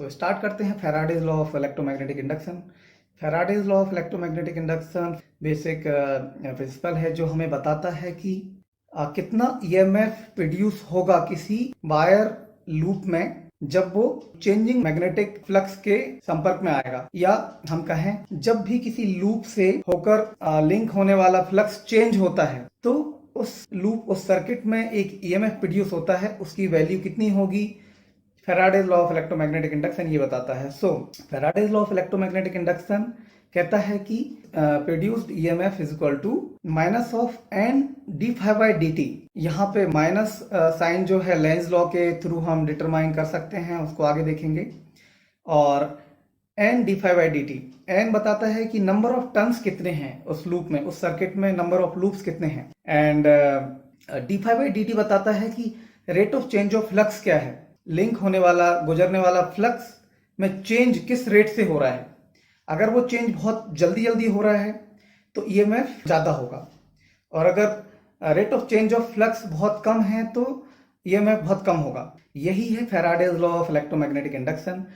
तो स्टार्ट करते हैं Faraday's law of electromagnetic induction. Faraday's law of electromagnetic induction basic principle है जो हमें बताता है कि कितना ईएमएफ प्रोड्यूस होगा किसी वायर लूप में जब वो चेंजिंग मैग्नेटिक फ्लक्स के संपर्क में आएगा, या हम कहें जब भी किसी लूप से होकर लिंक होने वाला फ्लक्स चेंज होता है तो उस सर्किट में एक ईएमएफ प्रोड्यूस होता है, उसकी वैल्यू कितनी होगी। Faraday's law of electromagnetic induction ये बताता है। Faraday's law of electromagnetic induction कहता है कि produced EMF is equal to minus of N D phi by D T. यहाँ पे माइनस साइन जो है लेंज लॉ के थ्रू हम डिटरमाइन कर सकते हैं, उसको आगे देखेंगे। और N D phi by D T, N बताता है कि नंबर ऑफ टर्न्स कितने हैं उस लूप में, उस सर्किट में नंबर ऑफ लूप्स कितने हैं। And D phi by D T बताता है कि rate of change of flux क्या है, लिंक होने वाला गुजरने वाला फ्लक्स में चेंज किस रेट से हो रहा है। अगर वो चेंज बहुत जल्दी जल्दी हो रहा है तो ईएमएफ ज़्यादा होगा, और अगर rate of change of flux बहुत कम है तो ईएमएफ बहुत कम होगा। यही है Faraday's law of electromagnetic induction.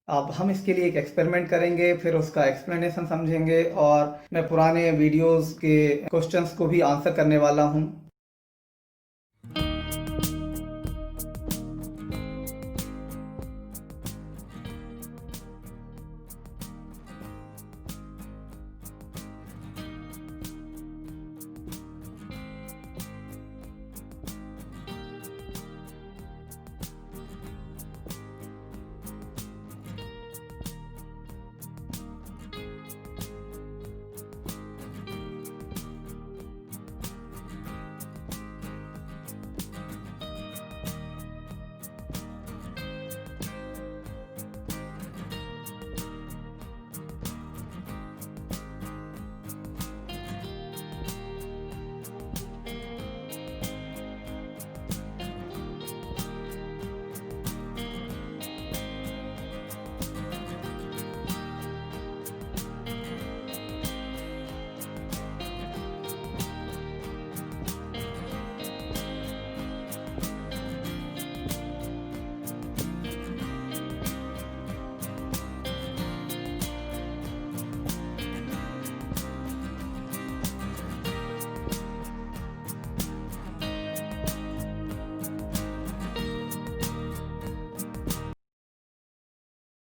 अब हम इसके लिए एक एक्सपेरिमेंट करेंगे, फिर उसका एक्सप्लेनेशन समझेंगे, और मैं पुराने वीडियोस के क्वेश्चंस को भी आंसर करने वाला हूँ।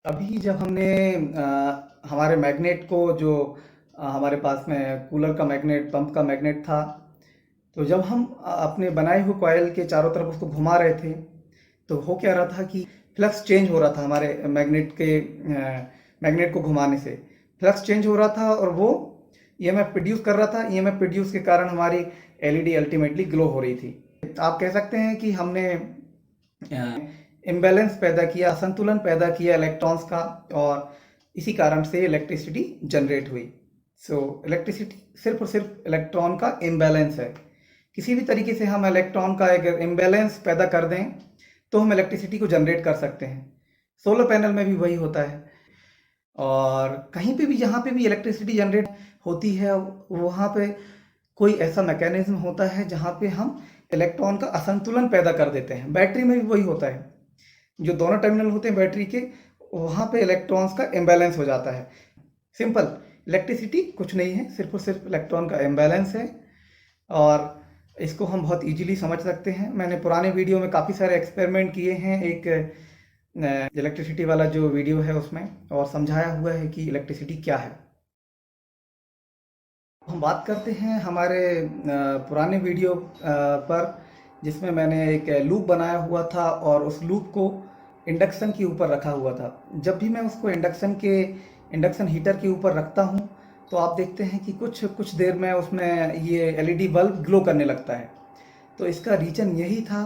अभी जब हमने हमारे मैग्नेट को जो हमारे पास में कूलर का मैग्नेट, पंप का मैग्नेट था, तो जब हम अपने बनाए हुए कॉइल के चारों तरफ उसको घुमा रहे थे तो हो क्या रहा था कि फ्लक्स चेंज हो रहा था। हमारे मैग्नेट को घुमाने से फ्लक्स चेंज हो रहा था और वो ईएमएफ प्रोड्यूस कर रहा था। ईएमएफ प्रोड्यूस के कारण हमारी एलईडी अल्टीमेटली ग्लो हो रही थी। आप कह सकते हैं कि हमने इम्बैलेंस पैदा किया, असंतुलन पैदा किया इलेक्ट्रॉन्स का, और इसी कारण से इलेक्ट्रिसिटी जनरेट हुई। इलेक्ट्रिसिटी सिर्फ और सिर्फ इलेक्ट्रॉन का इम्बैलेंस है। किसी भी तरीके से हम इलेक्ट्रॉन का एक इम्बैलेंस पैदा कर दें तो हम इलेक्ट्रिसिटी को जनरेट कर सकते हैं। सोलर पैनल में भी वही होता है, और कहीं पे भी जहाँ पे भी इलेक्ट्रिसिटी जनरेट होती है वहाँ पे कोई ऐसा मैकेनिज्म होता है जहाँ पे हम इलेक्ट्रॉन का असंतुलन पैदा कर देते हैं। बैटरी में भी वही होता है, जो दोनों टर्मिनल होते हैं बैटरी के, वहाँ पे इलेक्ट्रॉन्स का इम्बैलेंस हो जाता है। सिंपल, इलेक्ट्रिसिटी कुछ नहीं है, सिर्फ और सिर्फ इलेक्ट्रॉन का इम्बैलेंस है, और इसको हम बहुत इजीली समझ सकते हैं। मैंने पुराने वीडियो में काफ़ी सारे एक्सपेरिमेंट किए हैं, एक इलेक्ट्रिसिटी वाला जो वीडियो है उसमें, और समझाया हुआ है कि इलेक्ट्रिसिटी क्या है। हम बात करते हैं हमारे पुराने वीडियो पर, जिसमें मैंने एक लूप बनाया हुआ था और उस लूप को इंडक्शन के ऊपर रखा हुआ था। जब भी मैं उसको इंडक्शन हीटर के ऊपर रखता हूँ तो आप देखते हैं कि कुछ देर में उसमें ये एलईडी बल्ब ग्लो करने लगता है। तो इसका रीज़न यही था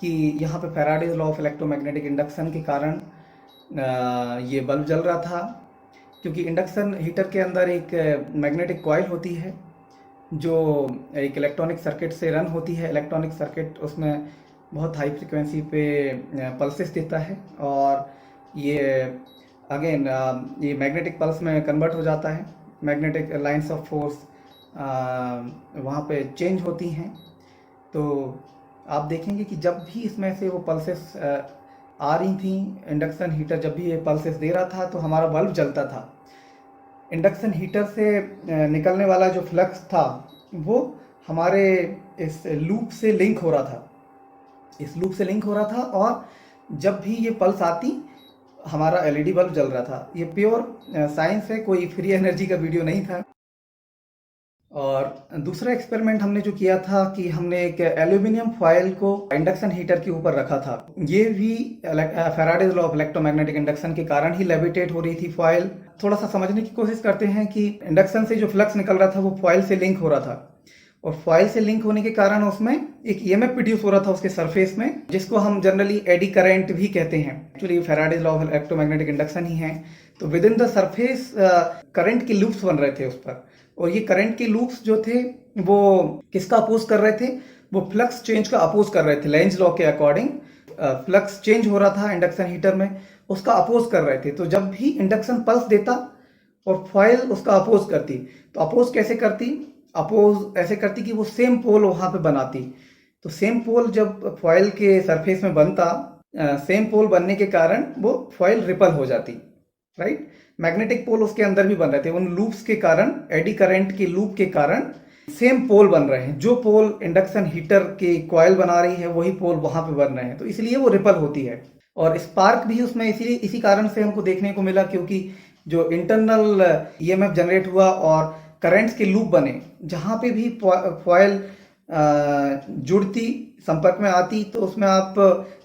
कि यहाँ पे Faraday's law of electromagnetic induction के कारण ये बल्ब जल रहा था, क्योंकि इंडक्शन हीटर के अंदर एक मैग्नेटिक कॉइल होती है जो एक इलेक्ट्रॉनिक सर्किट से रन होती है। इलेक्ट्रॉनिक सर्किट उसमें बहुत हाई फ्रिक्वेंसी पे पल्सेस देता है, और ये अगेन ये मैग्नेटिक पल्स में कन्वर्ट हो जाता है। मैग्नेटिक लाइंस ऑफ फोर्स वहाँ पे चेंज होती हैं। तो आप देखेंगे कि जब भी इसमें से वो पल्सेस आ रही थी। इंडक्शन हीटर जब भी ये पल्सेस दे रहा था तो हमारा बल्ब जलता था। इंडक्शन हीटर से निकलने वाला जो फ्लक्स था वो हमारे इस लूप से लिंक हो रहा था, इस लूप से लिंक हो रहा था, और जब भी ये पल्स आती हमारा एलईडी बल्ब जल रहा था। ये प्योर साइंस है, कोई फ्री एनर्जी का वीडियो नहीं था। और दूसरा एक्सपेरिमेंट हमने जो किया था कि हमने एक एल्यूमिनियम फॉयल को इंडक्शन हीटर के ऊपर रखा था। ये भी Faraday's law of electromagnetic induction के कारण ही लेविटेट हो रही थी फॉयल। थोड़ा सा समझने की कोशिश करते हैं कि इंडक्शन से जो फ्लक्स निकल रहा था वो फॉयल से लिंक हो रहा था, और फॉयल से लिंक होने के कारण उसमें एक ईएमएफ प्रोड्यूस हो रहा था उसके सरफेस में, जिसको हम जनरली एडी करंट भी कहते हैं। Actually Faraday's law of electromagnetic induction ही है। तो within the surface current के लूप्स बन रहे थे उस पर, और ये करंट के लूप्स जो थे वो किसका अपोज कर रहे थे? वो फ्लक्स चेंज का अपोज कर रहे थे। लेंज लॉ के अकॉर्डिंग फ्लक्स चेंज हो रहा था इंडक्शन हीटर में, उसका अपोज कर रहे थे। तो जब भी इंडक्शन पल्स देता और फॉयल उसका अपोज करती, तो अपोज कैसे करती? अपोज ऐसे करती कि वो सेम पोल वहां पे बनाती। तो सेम पोल जब फॉयल के सरफेस में बनता, सेम पोल बनने के कारण वो फॉयल रिपल हो जाती, राइट। मैग्नेटिक पोल उसके अंदर भी बन रहे थे, उन लूप्स के कारण, एडी करंट के लूप के कारण सेम पोल बन रहे हैं। जो पोल इंडक्शन हीटर के कॉइल बना रही है वही पोल वहां पे बन रहे हैं, तो इसलिए वो रिपल होती है। और स्पार्क भी उसमें इसी कारण से हमको देखने को मिला, क्योंकि जो इंटरनल ईएमएफ जनरेट हुआ और करंट्स के लूप बने, जहां पे भी फॉयल जुड़ती, संपर्क में आती, तो उसमें आप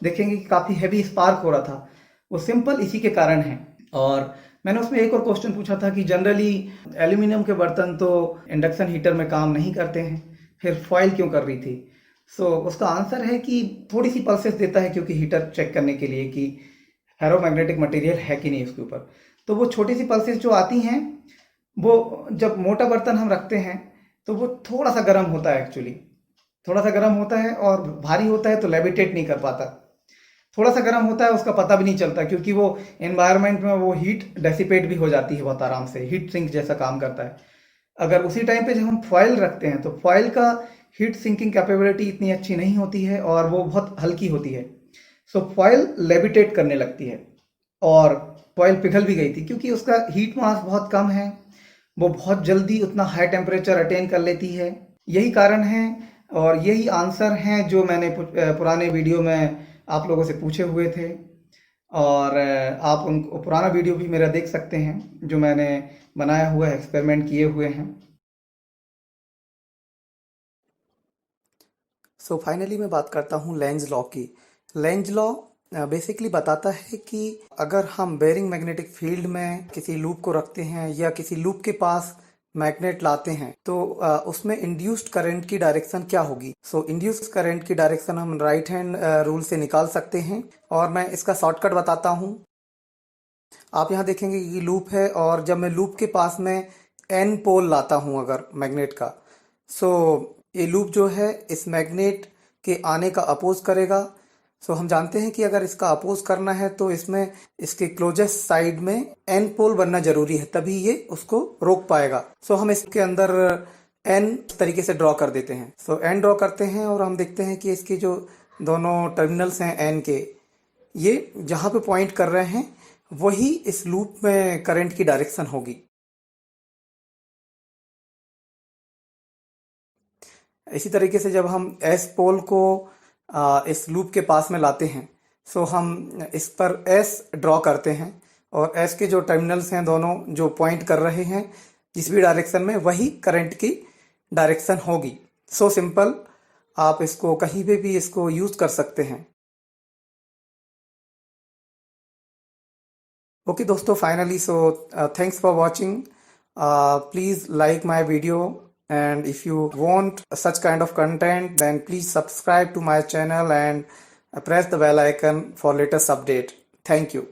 देखेंगे कि काफी हैवी स्पार्क हो रहा था। वो सिंपल इसी के कारण है। और मैंने उसमें एक और क्वेश्चन पूछा था कि जनरली एल्यूमिनियम के बर्तन तो इंडक्शन हीटर में काम नहीं करते हैं, फिर फॉयल क्यों कर रही थी? उसका आंसर है कि थोड़ी सी पल्सेस देता है, क्योंकि हीटर चेक करने के लिए कि फेरोमैग्नेटिक मटेरियल है कि नहीं उसके ऊपर। तो वो छोटी सी पल्सेस जो आती हैं, वो जब मोटा बर्तन हम रखते हैं तो वो थोड़ा सा गर्म होता है, एक्चुअली थोड़ा सा गर्म होता है, और भारी होता है तो लेविटेट नहीं कर पाता। थोड़ा सा गर्म होता है उसका पता भी नहीं चलता, क्योंकि वो एनवायरनमेंट में वो हीट डेसिपेट भी हो जाती है बहुत आराम से, हीट सिंक जैसा काम करता है। अगर उसी टाइम पे जब हम फॉयल रखते हैं तो फॉयल का हीट सिंकिंग कैपेबिलिटी इतनी अच्छी नहीं होती है, और वो बहुत हल्की होती है। फॉयल लेविटेट करने लगती है, और फॉयल पिघल भी गई थी क्योंकि उसका हीट मास बहुत कम है, वो बहुत जल्दी उतना हाई टेम्परेचर अटेन कर लेती है। यही कारण है, और यही आंसर हैं जो मैंने पुराने वीडियो में आप लोगों से पूछे हुए थे। और आप उन पुराना वीडियो भी मेरा देख सकते हैं जो मैंने बनाया हुआ है, एक्सपेरिमेंट किए हुए हैं। फाइनली मैं बात करता हूँ लेंज लॉ की। लेंज लॉ बेसिकली बताता है कि अगर हम बेरिंग मैग्नेटिक फील्ड में किसी लूप को रखते हैं या किसी लूप के पास मैग्नेट लाते हैं तो उसमें इंड्यूस्ड करंट की डायरेक्शन क्या होगी। इंड्यूस्ड करंट की डायरेक्शन हम राइट हैंड रूल से निकाल सकते हैं, और मैं इसका शॉर्टकट बताता हूँ। आप यहाँ देखेंगे कि लूप है, और जब मैं लूप के पास में एन पोल लाता हूँ अगर मैग्नेट का, ये लूप जो है इस मैग्नेट के आने का अपोज करेगा। हम जानते हैं कि अगर इसका अपोज करना है तो इसमें इसके क्लोजेस्ट साइड में एन पोल बनना जरूरी है, तभी ये उसको रोक पाएगा। हम इसके अंदर एन तरीके से ड्रॉ कर देते हैं। एन ड्रॉ करते हैं, और हम देखते हैं कि इसके जो दोनों टर्मिनल्स हैं एन के, ये जहां पे पॉइंट कर रहे हैं वही इस लूप में करंट की डायरेक्शन होगी। इसी तरीके से जब हम एस पोल को इस लूप के पास में लाते हैं, हम इस पर एस ड्रॉ करते हैं, और एस के जो टर्मिनल्स हैं दोनों जो पॉइंट कर रहे हैं जिस भी डायरेक्शन में, वही करंट की डायरेक्शन होगी। सिंपल, आप इसको कहीं पे भी इसको यूज कर सकते हैं। ओके दोस्तों, finally thanks for watching. Please like my video, and if you want such kind of content, then please subscribe to my channel and press the bell icon for latest update. Thank you.